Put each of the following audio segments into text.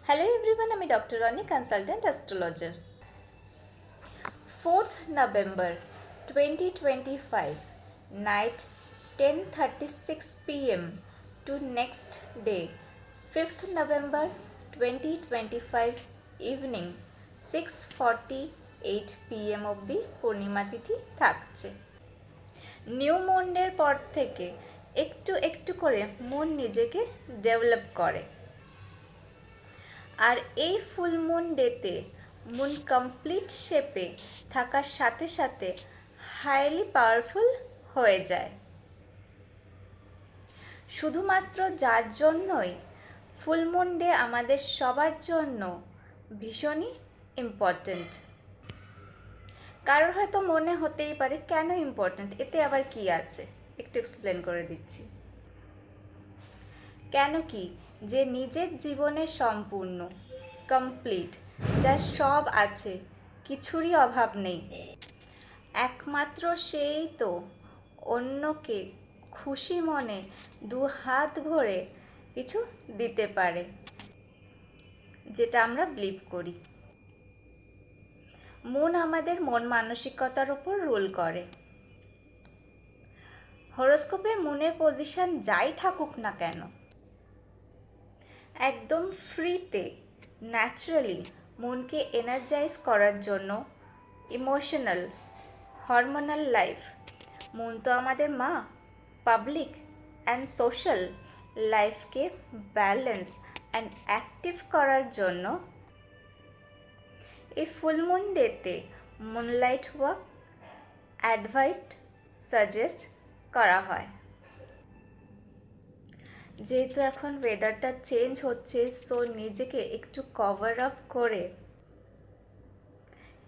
Hello everyone, আমি doctor Roni consultant astrologer. 4th November 2025 night 10:36 p.m. to next day 5th November 2025 evening 6:48 p.m. অবধি পূর্ণিমা তিথি থাকছে। New মুনের পর থেকে একটু একটু করে মন নিজেকে ডেভেলপ করে, আর এই ফুল মুন ডেতে মুন কমপ্লিট শেপে থাকার সাথে সাথে হাইলি পাওয়ারফুল হয়ে যায়। শুধুমাত্র যার জন্যই ফুল মুন ডে আমাদের সবার জন্য ভীষণই ইম্পর্ট্যান্ট। কারোর হয়তো মনে হতেই পারে কেন ইম্পর্ট্যান্ট, এতে আবার কি আছে, একটু এক্সপ্লেন করে দিচ্ছি। কেন কি, যে নিজের জীবনে সম্পূর্ণ কমপ্লিট, যার সব আছে, কিছুরই অভাব নেই, একমাত্র সেই তো অন্যকে খুশি মনে দু হাত ভরে কিছু দিতে পারে, যেটা আমরা বিলিভ করি। মন আমাদের মন মানসিকতার উপর রুল করে। হরোস্কোপে মনের পজিশন যাই থাকুক না কেন, একদম ফ্রিতে ন্যাচারালি মনকে এনার্জাইজ করার জন্য ইমোশনাল হরমোনাল লাইফ, মন তো আমাদের মা, পাবলিক অ্যান্ড সোশ্যাল লাইফকে ব্যালেন্স অ্যান্ড অ্যাক্টিভ করার জন্য এই ফুল মুন ডেতে মুনলাইট ওয়াক অ্যাডভাইসড সাজেস্ট করা হয়। যেহেতু এখন ওয়েদারটা চেঞ্জ হচ্ছে, সো নিজেকে একটু কভার আপ করে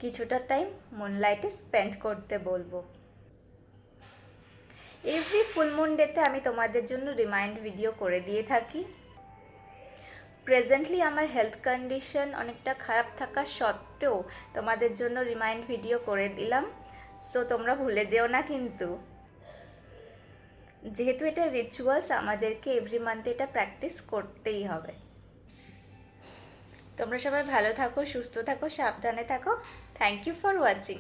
কিছুটা টাইম মুনলাইটে স্পেন্ড করতে বলবো। এভরি ফুল মুন ডেতে আমি তোমাদের জন্য রিমাইন্ড ভিডিও করে দিয়ে থাকি। প্রেজেন্টলি আমার হেলথ কন্ডিশন অনেকটা খারাপ থাকা সত্ত্বেও তোমাদের জন্য রিমাইন্ড ভিডিও করে দিলাম, সো তোমরা ভুলে যেও না কিন্তু। যেহেতু এটা রিচুয়ালস, আমাদেরকে এভরি মান্থে এটা প্র্যাকটিস করতেই হবে। তোমরা সবাই ভালো থাকো, সুস্থ থাকো, সাবধানে থাকো। Thank you for watching.